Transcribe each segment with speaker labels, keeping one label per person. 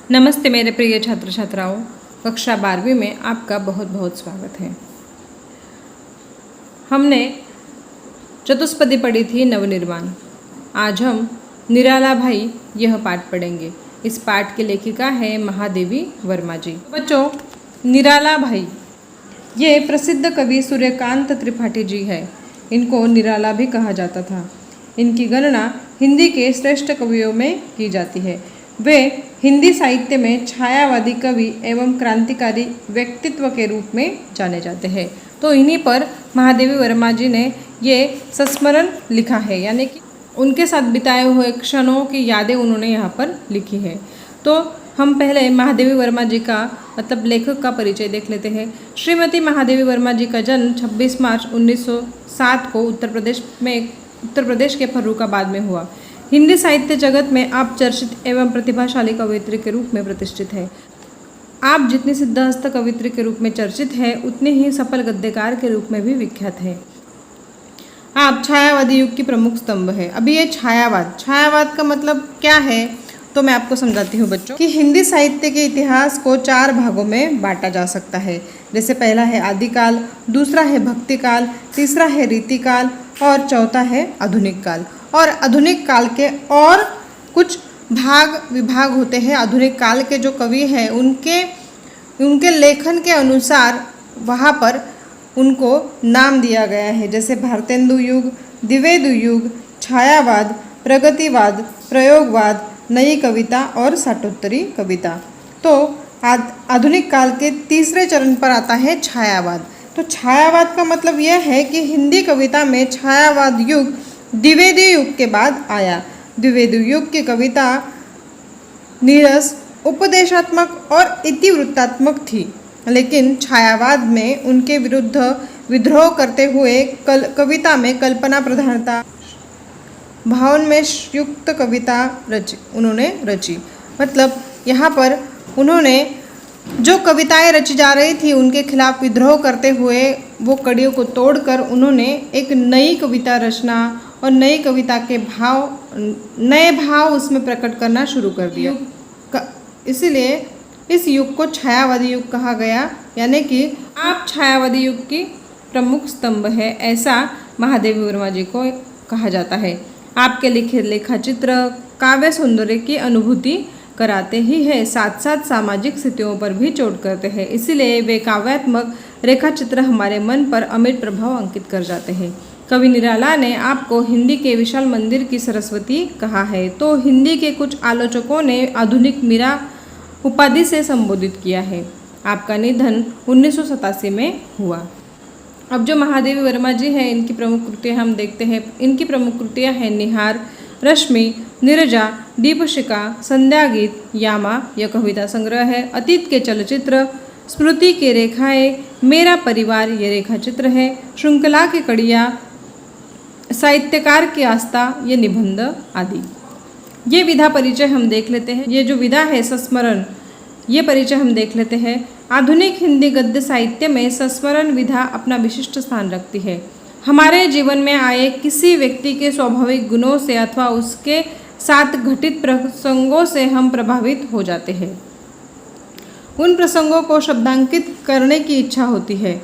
Speaker 1: नमस्ते मेरे प्रिय छात्र छात्राओं, कक्षा 12वीं में आपका बहुत बहुत स्वागत है। हमने चतुष्पदी पढ़ी थी नवनिर्माण। आज हम निराला भाई यह पाठ पढ़ेंगे। इस पाठ की लेखिका है महादेवी वर्मा जी। बच्चों, निराला भाई ये प्रसिद्ध कवि सूर्यकांत त्रिपाठी जी है। इनको निराला भी कहा जाता था। इनकी गणना हिंदी के श्रेष्ठ कवियों में की जाती है। वे हिंदी साहित्य में छायावादी कवि एवं क्रांतिकारी व्यक्तित्व के रूप में जाने जाते हैं। तो इन्हीं पर महादेवी वर्मा जी ने ये संस्मरण लिखा है, यानी कि उनके साथ बिताए हुए क्षणों की यादें उन्होंने यहाँ पर लिखी है। तो हम पहले महादेवी वर्मा जी का मतलब लेखक का परिचय देख लेते हैं। श्रीमती महादेवी वर्मा जी का जन्म 26 मार्च 1907 को उत्तर प्रदेश के फर्रुखाबाद में हुआ। हिंदी साहित्य जगत में आप चर्चित एवं प्रतिभाशाली कवयित्री के रूप में प्रतिष्ठित है। आप जितनी सिद्धहस्त कवयित्री के रूप में चर्चित है, उतने ही सफल गद्यकार के रूप में भी विख्यात है। आप छायावादी युग की प्रमुख स्तंभ है। अभी ये छायावाद का मतलब क्या है तो मैं आपको समझाती हूँ बच्चों कि हिंदी साहित्य के इतिहास को 4 भागों में बांटा जा सकता है। जैसे पहला है आदिकाल, दूसरा है भक्तिकाल, तीसरा है रीतिकाल और चौथा है आधुनिक काल। और आधुनिक काल के और कुछ विभाग होते हैं। आधुनिक काल के जो कवि हैं उनके लेखन के अनुसार वहाँ पर उनको नाम दिया गया है। जैसे भारतेंदु युग, द्विवेदु युग, छायावाद, प्रगतिवाद, प्रयोगवाद, नई कविता और साठोत्तरी कविता। तो आधुनिक काल के तीसरे चरण पर आता है छायावाद। तो छायावाद का मतलब यह है कि हिंदी कविता में छायावाद युग द्विवेदी युग के बाद आया। द्विवेदी युग की कविता नीरस, उपदेशात्मक और इतिवृत्तात्मक थी, लेकिन छायावाद में उनके विरुद्ध विद्रोह करते हुए कविता में कल्पना प्रधानता, भावन में युक्त कविता उन्होंने रची। मतलब यहाँ पर उन्होंने जो कविताएं रची जा रही थी उनके खिलाफ विद्रोह करते हुए वो कड़ियों को तोड़कर उन्होंने एक नई कविता रचना और नई कविता के नए भाव उसमें प्रकट करना शुरू कर दिया। इसीलिए इस युग को छायावादी युग कहा गया, यानी कि आप छायावादी युग की प्रमुख स्तंभ है, ऐसा महादेवी वर्मा जी को कहा जाता है। आपके लिखे लेखाचित्र काव्य सौंदर्य की अनुभूति कराते ही है, साथ साथ सामाजिक स्थितियों पर भी चोट करते हैं। इसीलिए वे काव्यात्मक रेखाचित्र हमारे मन पर अमिट प्रभाव अंकित कर जाते हैं। कवि निराला ने आपको हिंदी के विशाल मंदिर की सरस्वती कहा है, तो हिंदी के कुछ आलोचकों ने आधुनिक मीरा उपाधि से संबोधित किया है। आपका निधन 1987 में हुआ। अब जो महादेवी वर्मा जी हैं, इनकी प्रमुख कृतियाँ हम देखते हैं। इनकी प्रमुख कृतियाँ हैं निहार, रश्मि, नीरजा, दीपशिखा, संध्या गीत, यामा यह कविता संग्रह है, अतीत के चलचित्र, स्मृति की रेखाएं, मेरा परिवार ये रेखाचित्र है, श्रृंखला की कड़ियाँ, साहित्यकार की आस्था ये निबंध आदि। ये विधा परिचय हम देख लेते हैं। ये जो विधा है संस्मरण, ये परिचय हम देख लेते हैं। आधुनिक हिंदी गद्य साहित्य में संस्मरण विधा अपना विशिष्ट स्थान रखती है। हमारे जीवन में आए किसी व्यक्ति के स्वाभाविक गुणों से अथवा उसके साथ घटित प्रसंगों से हम प्रभावित हो जाते हैं। उन प्रसंगों को शब्दांकित करने की इच्छा होती है।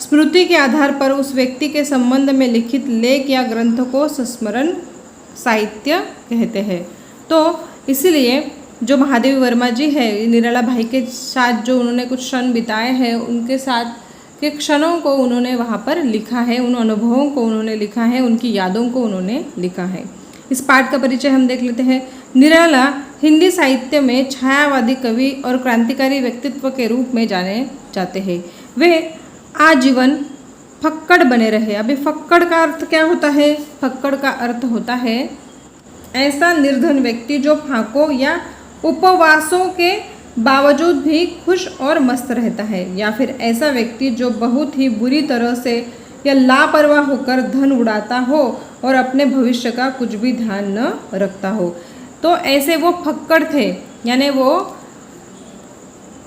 Speaker 1: स्मृति के आधार पर उस व्यक्ति के संबंध में लिखित लेख या ग्रंथ को संस्मरण साहित्य कहते हैं। तो इसीलिए जो महादेवी वर्मा जी है, निराला भाई के साथ जो उन्होंने कुछ क्षण बिताए हैं, उनके साथ के क्षणों को उन्होंने वहाँ पर लिखा है, उन अनुभवों को उन्होंने लिखा है, उनकी यादों को उन्होंने लिखा है। इस पाठ का परिचय हम देख लेते हैं। निराला हिंदी साहित्य में छायावादी कवि और क्रांतिकारी व्यक्तित्व के रूप में जाने जाते हैं। वे आजीवन फक्कड़ बने रहे। अभी फक्कड़ का अर्थ क्या होता है? फक्कड़ का अर्थ होता है ऐसा निर्धन व्यक्ति जो फांकों या उपवासों के बावजूद भी खुश और मस्त रहता है, या फिर ऐसा व्यक्ति जो बहुत ही बुरी तरह से या लापरवाह होकर धन उड़ाता हो और अपने भविष्य का कुछ भी ध्यान न रखता हो। तो ऐसे वो फक्कड़ थे, यानी वो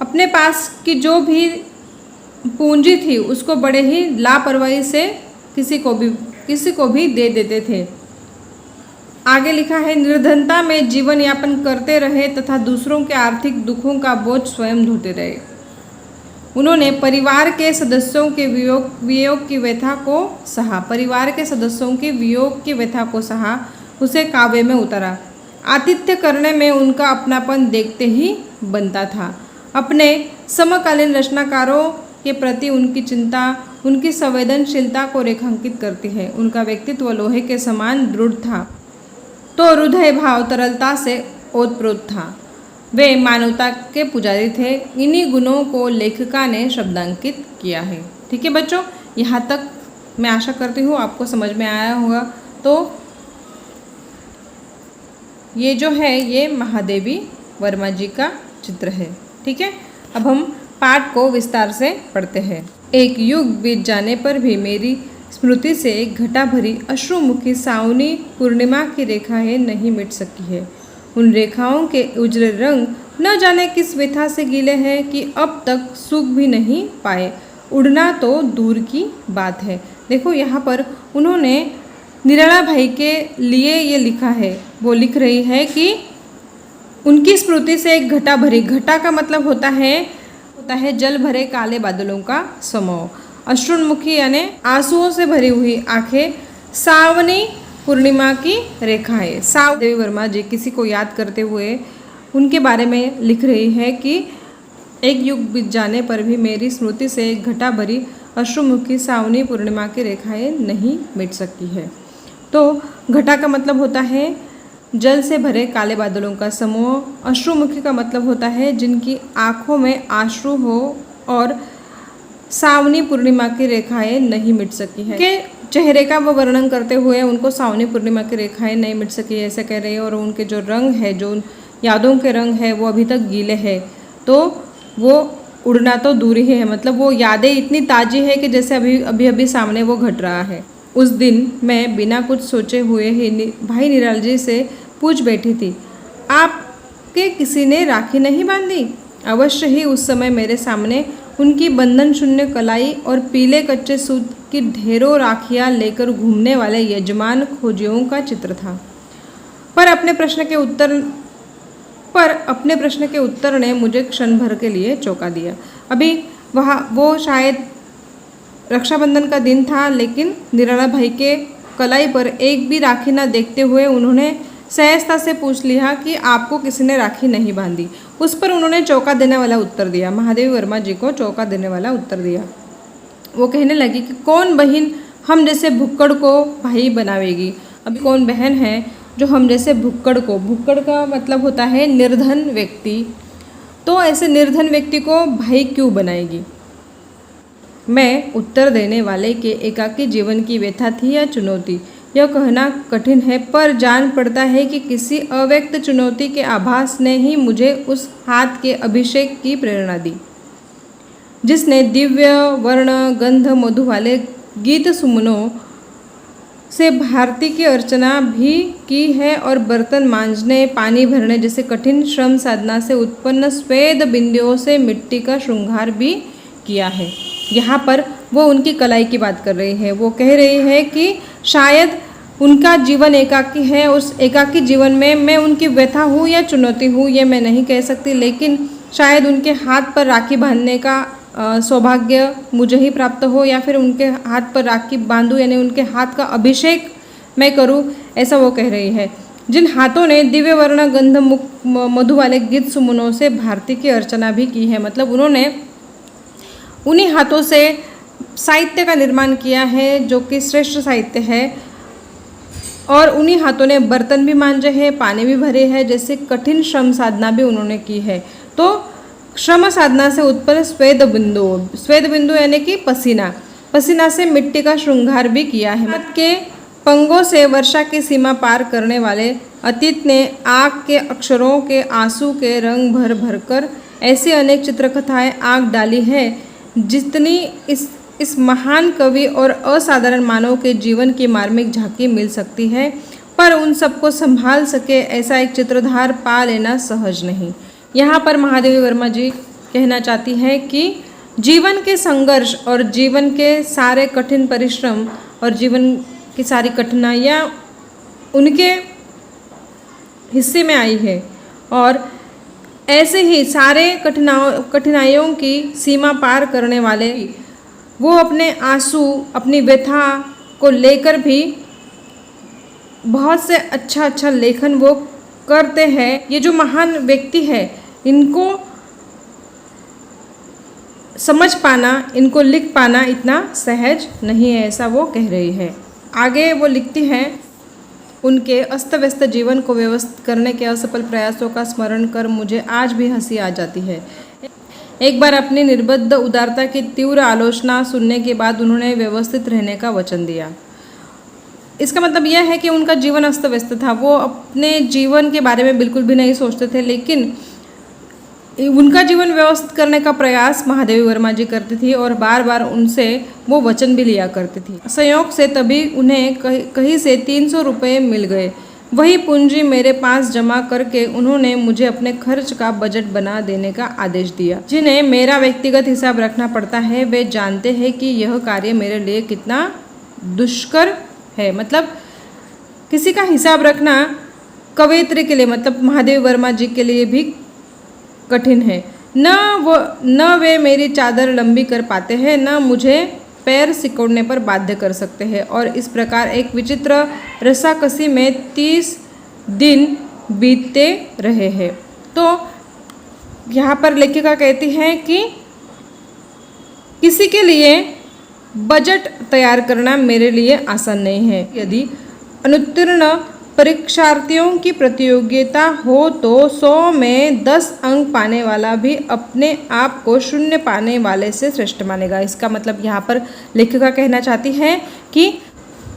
Speaker 1: अपने पास की जो भी पूंजी थी उसको बड़े ही लापरवाही से किसी को भी दे देते थे। आगे लिखा है, निर्धनता में जीवन यापन करते रहे तथा दूसरों के आर्थिक दुखों का बोझ स्वयं ढोते रहे। उन्होंने परिवार के सदस्यों के वियोग की व्यथा को सहा, परिवार के सदस्यों के वियोग की व्यथा को सहा, उसे काव्य में उतारा। आतिथ्य करने में उनका अपनापन देखते ही बनता था। अपने समकालीन रचनाकारों के प्रति उनकी चिंता उनकी संवेदनशीलता को रेखांकित करती है। उनका व्यक्तित्व लोहे के समान दृढ़ था, तो हृदय भाव तरलता से ओतप्रोत था। वे मानवता के पुजारी थे। इन्हीं गुणों को लेखिका ने शब्दांकित किया है। ठीक है बच्चों, यहाँ तक मैं आशा करती हूँ आपको समझ में आया होगा। तो ये जो है ये महादेवी वर्मा जी का चित्र है। ठीक है, अब हम पाठ को विस्तार से पढ़ते हैं। एक युग बीत जाने पर भी मेरी स्मृति से एक घटा भरी अश्रुमुखी सावनी पूर्णिमा की रेखाएं नहीं मिट सकी है। उन रेखाओं के उजले रंग न जाने किस व्यथा से गीले हैं कि अब तक सूख भी नहीं पाए। उड़ना तो दूर की बात है। देखो यहाँ पर उन्होंने निराला भाई के लिए ये लिखा है। वो लिख रही है कि उनकी स्मृति से एक घटा भरी, घटा का मतलब होता है जल भरे काले बादलों का समूह। अश्रुमुखी यानी आंसुओं से भरी हुई आंखें, सावनी पूर्णिमा की रेखाएं। देवी वर्मा जी किसी को याद करते हुए उनके बारे में लिख रही है कि एक युग बीत जाने पर भी मेरी स्मृति से एक घटा भरी अश्रुमुखी सावनी पूर्णिमा की रेखाएं नहीं मिट सकती है। तो घटा का मतलब होता है जल से भरे काले बादलों का समूह। अश्रुमुखी का मतलब होता है जिनकी आंखों में आंसू हो, और सावनी पूर्णिमा की रेखाएं नहीं मिट सकी है। के चेहरे का वो वर्णन करते हुए उनको सावनी पूर्णिमा की रेखाएं नहीं मिट सकी ऐसे कह रही है। और उनके जो रंग है, जो यादों के रंग है, वो अभी तक गीले हैं। तो वो उड़ना तो दूर ही है, मतलब वो यादें इतनी ताज़ी है कि जैसे अभी अभी सामने वो घट रहा है। उस दिन मैं बिना कुछ सोचे हुए ही भाई निराल जी से पूछ बैठी थी, आपके किसी ने राखी नहीं बांधी? अवश्य ही उस समय मेरे सामने उनकी बंधन शून्य कलाई और पीले कच्चे सूत की ढेरों राखियां लेकर घूमने वाले यजमान खोजियों का चित्र था। पर अपने प्रश्न के उत्तर ने मुझे क्षण भर के लिए चौंका दिया। अभी वो शायद रक्षाबंधन का दिन था, लेकिन निराला भाई के कलाई पर एक भी राखी न देखते हुए उन्होंने सहजता से पूछ लिया कि आपको किसी ने राखी नहीं बांधी। उस पर उन्होंने चौंका देने वाला उत्तर दिया, महादेवी वर्मा जी को चौंका देने वाला उत्तर दिया। वो कहने लगी कि कौन बहन हम जैसे भुक्कड़ को भाई बनावेगी? अभी कौन बहन है जो हम जैसे भुक्कड़ का मतलब होता है निर्धन व्यक्ति, तो ऐसे निर्धन व्यक्ति को भाई क्यों बनाएगी? मैं उत्तर देने वाले के एकाकी जीवन की व्यथा थी या चुनौती, यह कहना कठिन है, पर जान पड़ता है कि किसी अव्यक्त चुनौती के आभास ने ही मुझे उस हाथ के अभिषेक की प्रेरणा दी, जिसने दिव्य वर्ण गंध मधु वाले गीत सुमनों से भारती की अर्चना भी की है और बर्तन मांजने, पानी भरने जैसे कठिन श्रम साधना से उत्पन्न स्वेद बिंदुओं से मिट्टी का श्रृंगार भी किया है। यहाँ पर वो उनकी कलाई की बात कर रही है। वो कह रही है कि शायद उनका जीवन एकाकी है, उस एकाकी जीवन में मैं उनकी व्यथा हूँ या चुनौती हूँ ये मैं नहीं कह सकती, लेकिन शायद उनके हाथ पर राखी बांधने का सौभाग्य मुझे ही प्राप्त हो, या फिर उनके हाथ पर राखी बांधूँ यानी उनके हाथ का अभिषेक मैं करूँ, ऐसा वो कह रही है। जिन हाथों ने दिव्य वर्ण गंध मधु वाले गीत सुमनों से भारती की अर्चना भी की है, मतलब उन्होंने उन्हीं हाथों से साहित्य का निर्माण किया है जो कि श्रेष्ठ साहित्य है, और उन्हीं हाथों ने बर्तन भी मांजे हैं, पानी भी भरे हैं, जैसे कठिन श्रम साधना भी उन्होंने की है। तो श्रम साधना से उत्पन्न स्वेद बिंदु यानी कि पसीना से मिट्टी का श्रृंगार भी किया है। हाथ के पंगों से वर्षा की सीमा पार करने वाले अतीत ने आग के अक्षरों के आंसू के रंग भर भर कर ऐसी अनेक चित्रकथाएं आग डाली है, जितनी इस महान कवि और असाधारण मानव के जीवन की मार्मिक झांकी मिल सकती है, पर उन सबको संभाल सके ऐसा एक चित्रधार पा लेना सहज नहीं। यहाँ पर महादेवी वर्मा जी कहना चाहती है कि जीवन के संघर्ष और जीवन के सारे कठिन परिश्रम और जीवन की सारी कठिनाइयाँ उनके हिस्से में आई है और ऐसे ही सारे कठिनाइयों की सीमा पार करने वाले वो अपने आंसू, अपनी व्यथा को लेकर भी बहुत से अच्छा लेखन वो करते हैं। ये जो महान व्यक्ति है, इनको समझ पाना, इनको लिख पाना इतना सहज नहीं है, ऐसा वो कह रही है। आगे वो लिखती हैं, उनके अस्त व्यस्त जीवन को व्यवस्थित करने के असफल प्रयासों का स्मरण कर मुझे आज भी हंसी आ जाती है। एक बार अपनी निर्बद्ध उदारता की तीव्र आलोचना सुनने के बाद उन्होंने व्यवस्थित रहने का वचन दिया। इसका मतलब यह है कि उनका जीवन अस्त व्यस्त था, वो अपने जीवन के बारे में बिल्कुल भी नहीं सोचते थे, लेकिन उनका जीवन व्यवस्थित करने का प्रयास महादेवी वर्मा जी करती थी और बार बार उनसे वो वचन भी लिया करती थी। संयोग से तभी उन्हें कहीं से 300 रुपये मिल गए। वही पूंजी मेरे पास जमा करके उन्होंने मुझे अपने खर्च का बजट बना देने का आदेश दिया। जिन्हें मेरा व्यक्तिगत हिसाब रखना पड़ता है वे जानते हैं कि यह कार्य मेरे लिए कितना दुष्कर है। मतलब किसी का हिसाब रखना कवयित्री के लिए, मतलब महादेवी वर्मा जी के लिए भी कठिन है। न वे मेरी चादर लंबी कर पाते हैं, न मुझे पैर सिकोड़ने पर बाध्य कर सकते हैं। और इस प्रकार एक विचित्र रस्साकसी में 30 दिन बीतते रहे हैं। तो यहाँ पर लेखिका कहती हैं कि किसी के लिए बजट तैयार करना मेरे लिए आसान नहीं है। यदि अनुत्तीर्ण परीक्षार्थियों की प्रतियोगिता हो तो 100 में 10 अंक पाने वाला भी अपने आप को 0 पाने वाले से श्रेष्ठ मानेगा। इसका मतलब यहाँ पर लेखिका कहना चाहती है कि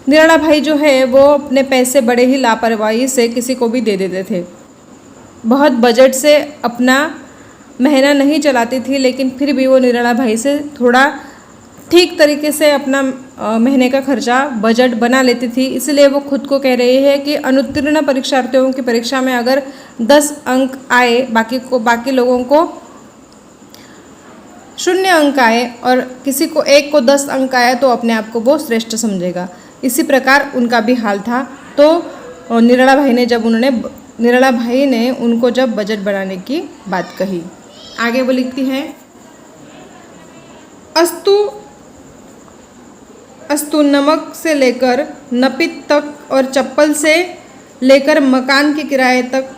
Speaker 1: निराला भाई जो है वो अपने पैसे बड़े ही लापरवाही से किसी को भी दे देते थे। बहुत बजट से अपना महीना नहीं चलाती थी, लेकिन फिर भी वो निराला भाई से थोड़ा ठीक तरीके से अपना महीने का खर्चा बजट बना लेती थी। इसलिए वो खुद को कह रही है कि अनुत्तीर्ण परीक्षार्थियों की परीक्षा में अगर 10 अंक आए, बाकी लोगों को 0 अंक आए और किसी को एक को 10 अंक आया तो अपने आप को वो श्रेष्ठ समझेगा। इसी प्रकार उनका भी हाल था। तो निराला भाई ने उनको जब बजट बनाने की बात कही। आगे वो लिखती है, अस्तु नमक से लेकर नपित तक और चप्पल से लेकर मकान के किराए तक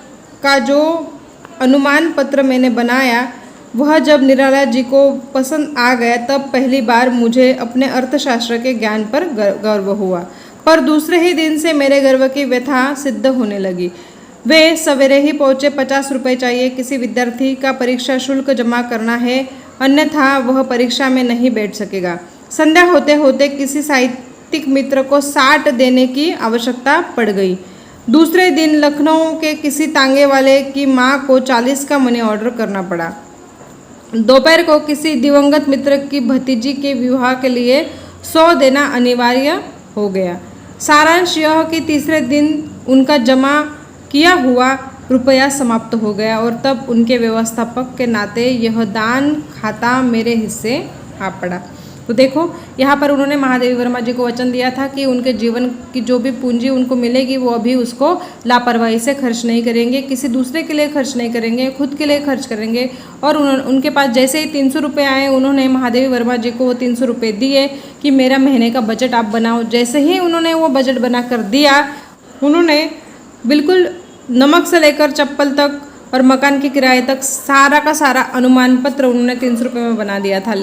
Speaker 1: का जो अनुमान पत्र मैंने बनाया, वह जब निराला जी को पसंद आ गया तब पहली बार मुझे अपने अर्थशास्त्र के ज्ञान पर गर्व हुआ। पर दूसरे ही दिन से मेरे गर्व की व्यथा सिद्ध होने लगी। वे सवेरे ही पहुँचे। 50 रुपये चाहिए। किसी विद्यार्थी का परीक्षा शुल्क जमा करना है, अन्यथा वह परीक्षा में नहीं बैठ सकेगा। संध्या होते होते किसी साहित्यिक मित्र को 60 देने की आवश्यकता पड़ गई। दूसरे दिन लखनऊ के किसी तांगे वाले की माँ को 40 का मनी ऑर्डर करना पड़ा। दोपहर को किसी दिवंगत मित्र की भतीजी के विवाह के लिए 100 देना अनिवार्य हो गया। सारांश यह कि तीसरे दिन उनका जमा किया हुआ रुपया समाप्त हो गया और तब उनके व्यवस्थापक के नाते यह दान खाता मेरे हिस्से आ पड़ा। तो देखो, यहाँ पर उन्होंने महादेवी वर्मा जी को वचन दिया था कि उनके जीवन की जो भी पूंजी उनको मिलेगी वो अभी उसको लापरवाही से खर्च नहीं करेंगे, किसी दूसरे के लिए खर्च नहीं करेंगे, खुद के लिए खर्च करेंगे। और उनके पास जैसे ही 300 रुपये आए, उन्होंने महादेवी वर्मा जी को वो 300 रुपये दिए कि मेरा महीने का बजट आप बनाओ। जैसे ही उन्होंने वो बजट बना कर दिया, उन्होंने बिल्कुल नमक से लेकर चप्पल तक और मकान के किराए तक सारा का सारा अनुमान पत्र उन्होंने 300 रुपये में बना दिया था।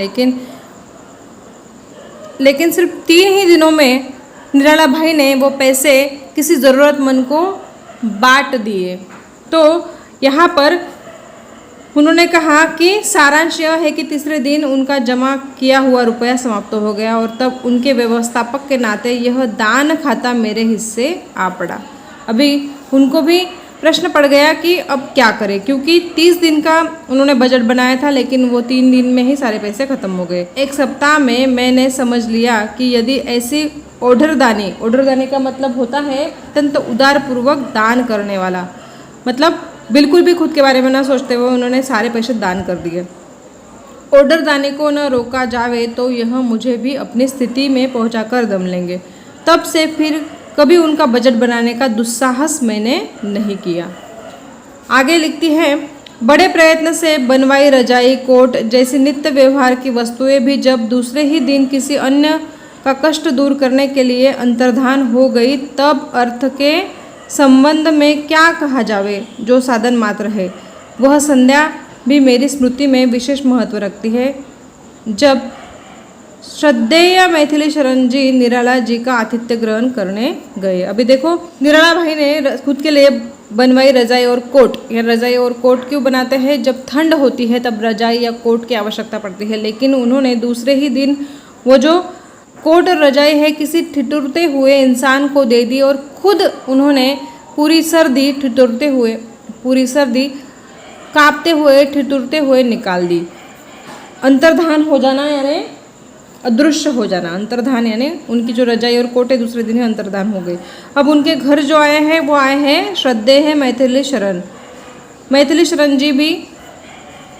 Speaker 1: लेकिन सिर्फ 3 ही दिनों में निराला भाई ने वो पैसे किसी ज़रूरतमंद को बांट दिए। तो यहाँ पर उन्होंने कहा कि सारांश यह है कि तीसरे दिन उनका जमा किया हुआ रुपया समाप्त हो गया और तब उनके व्यवस्थापक के नाते यह दान खाता मेरे हिस्से आ पड़ा। अभी उनको भी प्रश्न पड़ गया कि अब क्या करें, क्योंकि 30 दिन का उन्होंने बजट बनाया था, लेकिन वो 3 दिन में ही सारे पैसे खत्म हो गए। एक सप्ताह में मैंने समझ लिया कि यदि ऐसी ओढ़रदानी का मतलब होता है अत्यंत उदारपूर्वक दान करने वाला, मतलब बिल्कुल भी खुद के बारे में ना सोचते हुए उन्होंने सारे पैसे दान कर दिए। ओढ़रदानी को न रोका जावे तो यह मुझे भी अपनी स्थिति में पहुंचाकर दम लेंगे। तब से फिर कभी उनका बजट बनाने का दुस्साहस मैंने नहीं किया। आगे लिखती है, बड़े प्रयत्न से बनवाई रजाई, कोट जैसी नित्य व्यवहार की वस्तुएं भी जब दूसरे ही दिन किसी अन्य का कष्ट दूर करने के लिए अंतर्धान हो गई, तब अर्थ के संबंध में क्या कहा जावे। जो साधन मात्र है, वह संध्या भी मेरी स्मृति में विशेष महत्व रखती है। जब श्रद्धेय मैथिली शरण जी निराला जी का आतिथ्य ग्रहण करने गए। अभी देखो, निराला भाई ने खुद के लिए बनवाई रजाई और कोट। यह रजाई और कोट क्यों बनाते हैं? जब ठंड होती है तब रजाई या कोट की आवश्यकता पड़ती है, लेकिन उन्होंने दूसरे ही दिन वो जो कोट और रजाई है किसी ठिठुरते हुए इंसान को दे दी और खुद उन्होंने पूरी सर्दी कांपते हुए ठिठुरते हुए निकाल दी। अंतर्धान हो जाना यानी अदृश्य हो जाना। अंतर्धान यानी उनकी जो रजाई और कोट है दूसरे दिन ही अंतर्धान हो गई। अब उनके घर जो आए हैं वो आए हैं श्रद्धेय मैथिली शरण। मैथिली शरण जी भी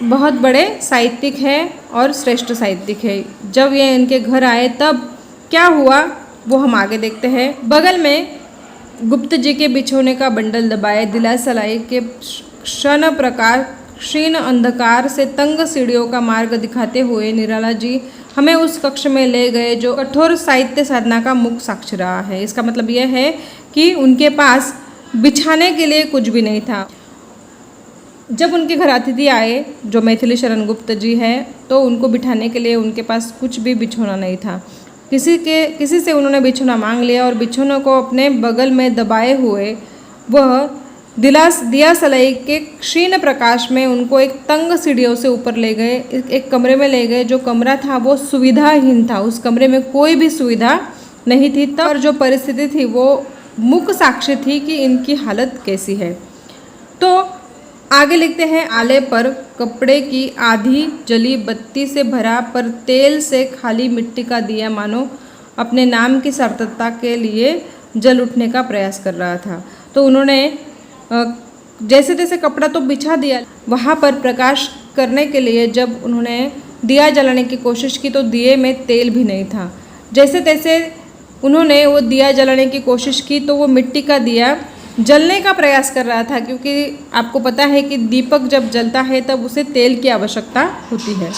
Speaker 1: बहुत बड़े साहित्यिक हैं और श्रेष्ठ साहित्यिक है। जब ये इनके घर आए तब क्या हुआ वो हम आगे देखते हैं। बगल में गुप्त जी के बिछोने का बंडल दबाए, दिलासलाई के क्षीण अंधकार से तंग सीढ़ियों का मार्ग दिखाते हुए निराला जी हमें उस कक्ष में ले गए जो कठोर साहित्य साधना का मुख्य साक्ष्य रहा है। इसका मतलब यह है कि उनके पास बिछाने के लिए कुछ भी नहीं था। जब उनके घर अतिथि आए जो मैथिली शरण गुप्त जी है, तो उनको बिठाने के लिए उनके पास कुछ भी बिछोना नहीं था। किसी से उन्होंने बिछोना मांग लिया और बिछोनों को अपने बगल में दबाए हुए वह दिया सलाई के क्षीण प्रकाश में उनको एक तंग सीढ़ियों से ऊपर ले गए। एक कमरे में ले गए। जो कमरा था वो सुविधाहीन था, उस कमरे में कोई भी सुविधा नहीं थी। तब जो परिस्थिति थी वो मुख्य साक्ष्य थी कि इनकी हालत कैसी है। तो आगे लिखते हैं, आले पर कपड़े की आधी जली बत्ती से भरा पर तेल से खाली मिट्टी का दिया मानो अपने नाम की सार्थकता के लिए जल उठने का प्रयास कर रहा था। तो उन्होंने जैसे तैसे कपड़ा तो बिछा दिया। वहाँ पर प्रकाश करने के लिए जब उन्होंने दिया जलाने की कोशिश की तो दिए में तेल भी नहीं था। जैसे तैसे उन्होंने वो दिया जलाने की कोशिश की तो वो मिट्टी का दिया जलने का प्रयास कर रहा था, क्योंकि आपको पता है कि दीपक जब जलता है तब उसे तेल की आवश्यकता होती है।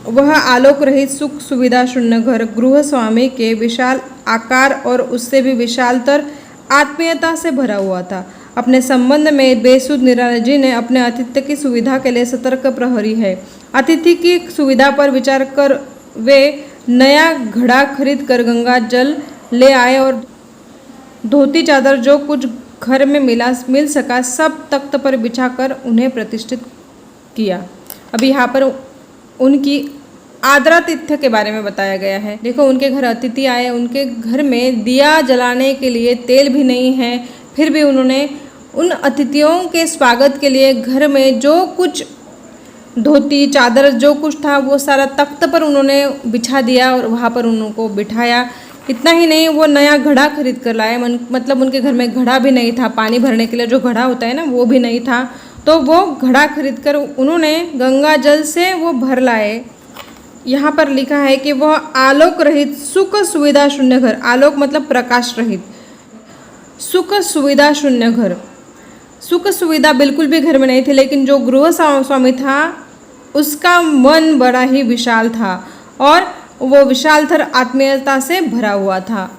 Speaker 1: वह आलोक रहित सुख सुविधा शून्य घर गृह स्वामी के विशाल आकार और उससे भी विशालतर आत्मीयता से भरा हुआ था। अपने संबंध में बेसुध निराला जी ने अपने आतिथ्य की सुविधा के लिए सतर्क प्रहरी है। अतिथि की सुविधा पर विचार कर वे नया घड़ा खरीद कर जल ले आए और धोती चादर जो कुछ घर में मिल सका सब तख्त पर बिछाकर उन्हें प्रतिष्ठित किया। अभी यहाँ पर उनकी आदरातिथ्य के बारे में बताया गया है। देखो, उनके घर अतिथि आए, उनके घर में दिया जलाने के लिए तेल भी नहीं है, फिर भी उन्होंने उन अतिथियों के स्वागत के लिए घर में जो कुछ धोती चादर जो कुछ था वो सारा तख्त पर उन्होंने बिछा दिया और वहाँ पर उनको बिठाया। इतना ही नहीं, वो नया घड़ा खरीद कर लाए। मतलब उनके घर में घड़ा भी नहीं था, पानी भरने के लिए जो घड़ा होता है ना वो भी नहीं था। तो वो घड़ा खरीद कर उन्होंने गंगा जल से वो भर लाए। यहाँ पर लिखा है कि वह आलोक रहित सुख सुविधा शून्य घर, आलोक मतलब प्रकाश रहित, सुख सुविधा शून्य घर। सुख सुविधा बिल्कुल भी घर में नहीं थी, लेकिन जो गृह स्वामी था उसका मन बड़ा ही विशाल था और वो विशालतर आत्मीयता से भरा हुआ था।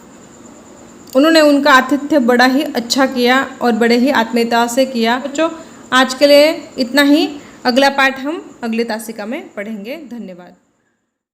Speaker 1: उन्होंने उनका आतिथ्य बड़ा ही अच्छा किया और बड़े ही आत्मीयता से किया। बच्चों, आज के लिए इतना ही। अगला पाठ हम अगली तासिका में पढ़ेंगे। धन्यवाद।